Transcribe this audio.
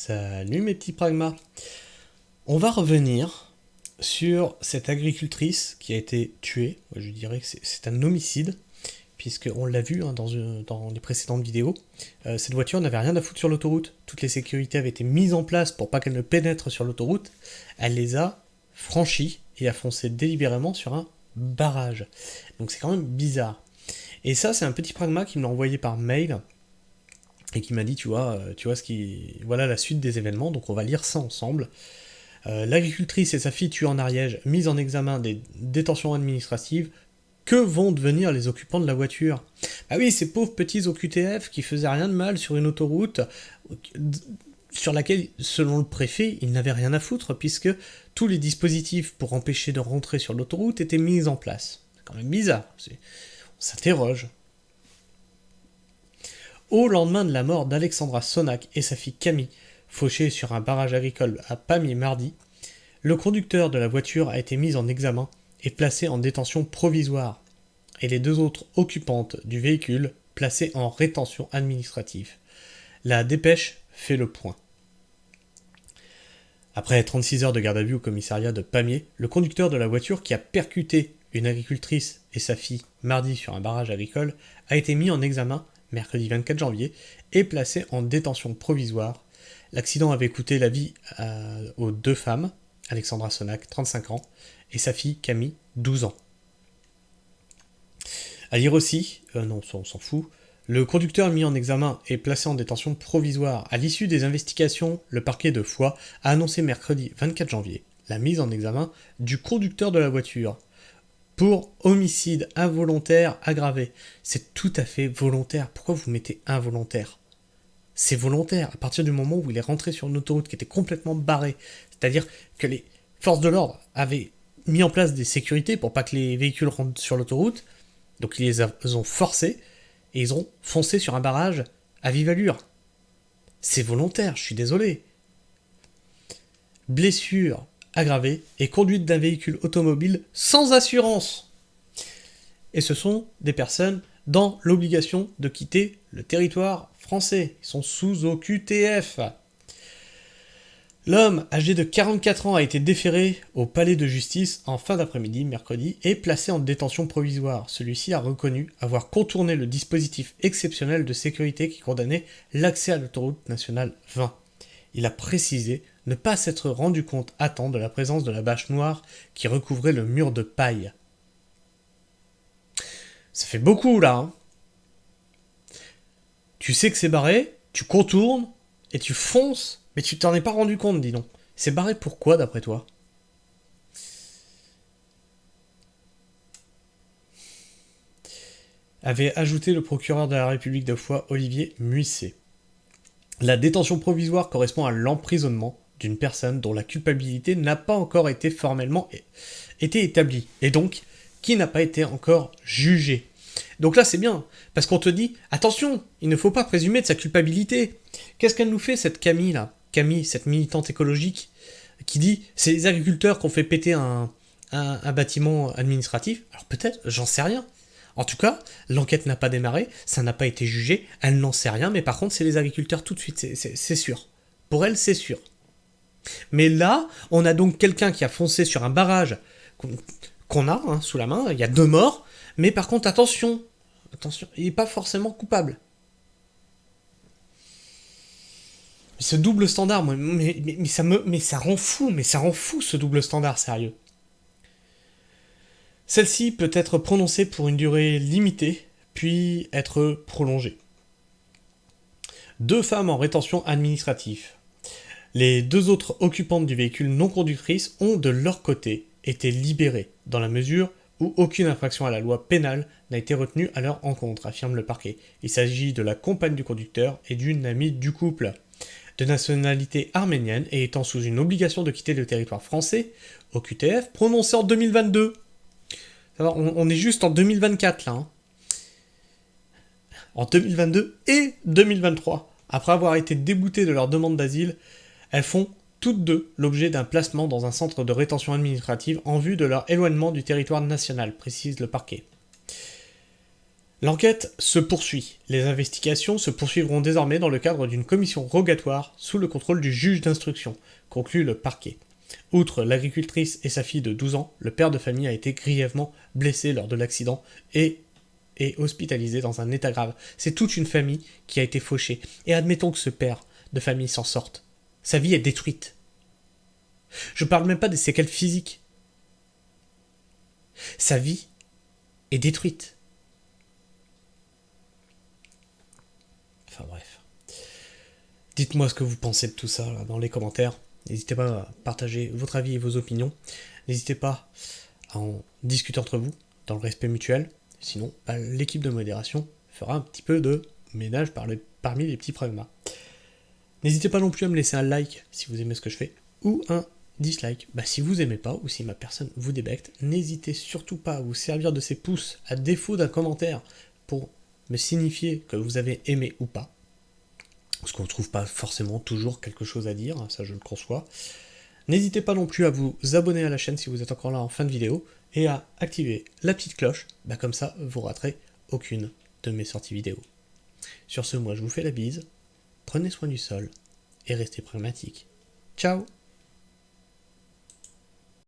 Salut mes petits pragmas. On va revenir sur cette agricultrice qui a été tuée. Je dirais que c'est un homicide, puisqu'on l'a vu dans les précédentes vidéos. Cette voiture n'avait rien à foutre sur l'autoroute. Toutes les sécurités avaient été mises en place pour pas qu'elle ne pénètre sur l'autoroute. Elle les a franchies et a foncé délibérément sur un barrage. Donc c'est quand même bizarre. Et ça, c'est un petit pragma qui me l'a envoyé par mail et qui m'a dit, voilà la suite des événements, donc on va lire ça ensemble. L'agricultrice et sa fille tuées en Ariège, mises en examen des détentions administratives. Que vont devenir les occupants de la voiture? Ah oui, ces pauvres petits OQTF qui faisaient rien de mal sur une autoroute sur laquelle, selon le préfet, ils n'avaient rien à foutre, puisque tous les dispositifs pour empêcher de rentrer sur l'autoroute étaient mis en place. C'est quand même bizarre, on s'interroge. Au lendemain de la mort d'Alexandra Sonac et sa fille Camille, fauchées sur un barrage agricole à Pamiers mardi, le conducteur de la voiture a été mis en examen et placé en détention provisoire, et les deux autres occupantes du véhicule placées en rétention administrative. La dépêche fait le point. Après 36 heures de garde à vue au commissariat de Pamiers, le conducteur de la voiture qui a percuté une agricultrice et sa fille mardi sur un barrage agricole a été mis en examen mercredi 24 janvier et placé en détention provisoire. L'accident avait coûté la vie aux deux femmes, Alexandra Sonac, 35 ans, et sa fille Camille, 12 ans. À lire aussi, on s'en fout, le conducteur mis en examen et placé en détention provisoire. À l'issue des investigations, le parquet de Foix a annoncé mercredi 24 janvier la mise en examen du conducteur de la voiture pour homicide involontaire aggravé. C'est tout à fait volontaire. Pourquoi vous mettez involontaire ? C'est volontaire. À partir du moment où il est rentré sur une autoroute qui était complètement barrée, c'est-à-dire que les forces de l'ordre avaient mis en place des sécurités pour pas que les véhicules rentrent sur l'autoroute, donc ils les ont forcés et ils ont foncé sur un barrage à vive allure. C'est volontaire, je suis désolé. Blessure aggravée et conduite d'un véhicule automobile sans assurance. Et ce sont des personnes dans l'obligation de quitter le territoire français. Ils sont sous OQTF. L'homme, âgé de 44 ans, a été déféré au palais de justice en fin d'après-midi, mercredi, et placé en détention provisoire. Celui-ci a reconnu avoir contourné le dispositif exceptionnel de sécurité qui condamnait l'accès à l'autoroute nationale 20. Il a précisé ne pas s'être rendu compte à temps de la présence de la bâche noire qui recouvrait le mur de paille. Ça fait beaucoup là, hein. Tu sais que c'est barré, tu contournes et tu fonces, mais tu t'en es pas rendu compte, dis donc. C'est barré pourquoi d'après toi ? Avait ajouté le procureur de la République de Foix, Olivier Muisset. La détention provisoire correspond à l'emprisonnement d'une personne dont la culpabilité n'a pas encore été formellement établie, et donc qui n'a pas été encore jugée. Donc là c'est bien, parce qu'on te dit, attention, il ne faut pas présumer de sa culpabilité. Qu'est-ce qu'elle nous fait cette Camille là ? Camille, cette militante écologique, qui dit, c'est les agriculteurs qui ont fait péter un bâtiment administratif. Alors peut-être, j'en sais rien. En tout cas, l'enquête n'a pas démarré, ça n'a pas été jugé, elle n'en sait rien, mais par contre c'est les agriculteurs tout de suite, c'est sûr. Pour elle, c'est sûr. Mais là, on a donc quelqu'un qui a foncé sur un barrage qu'on a sous la main, il y a 2 morts, mais par contre, attention, il n'est pas forcément coupable. Ce double standard, mais ça rend fou ce double standard, sérieux. Celle-ci peut être prononcée pour une durée limitée, puis être prolongée. 2 femmes en rétention administrative. Les 2 autres occupantes du véhicule non conductrice ont de leur côté été libérées, dans la mesure où aucune infraction à la loi pénale n'a été retenue à leur encontre, affirme le parquet. Il s'agit de la compagne du conducteur et d'une amie du couple. De nationalité arménienne et étant sous une obligation de quitter le territoire français, OQTF, prononcée en 2022. On est juste en 2024 là. En 2022 et 2023. Après avoir été déboutées de leur demande d'asile, elles font toutes 2 l'objet d'un placement dans un centre de rétention administrative en vue de leur éloignement du territoire national, précise le parquet. L'enquête se poursuit. Les investigations se poursuivront désormais dans le cadre d'une commission rogatoire sous le contrôle du juge d'instruction, conclut le parquet. Outre l'agricultrice et sa fille de 12 ans, le père de famille a été grièvement blessé lors de l'accident et est hospitalisé dans un état grave. C'est toute une famille qui a été fauchée. Et admettons que ce père de famille s'en sorte. Sa vie est détruite. Je parle même pas des séquelles physiques. Sa vie est détruite. Enfin bref. Dites-moi ce que vous pensez de tout ça là, dans les commentaires. N'hésitez pas à partager votre avis et vos opinions. N'hésitez pas à en discuter entre vous, dans le respect mutuel. Sinon, l'équipe de modération fera un petit peu de ménage parmi les petits pragmas. N'hésitez pas non plus à me laisser un like si vous aimez ce que je fais, ou un dislike si vous aimez pas, ou si ma personne vous débecte. N'hésitez surtout pas à vous servir de ces pouces, à défaut d'un commentaire, pour me signifier que vous avez aimé ou pas. Parce qu'on ne trouve pas forcément toujours quelque chose à dire, ça je le conçois. N'hésitez pas non plus à vous abonner à la chaîne si vous êtes encore là en fin de vidéo, et à activer la petite cloche, comme ça vous raterez aucune de mes sorties vidéo. Sur ce, moi je vous fais la bise, prenez soin du sol, et restez pragmatique. Ciao!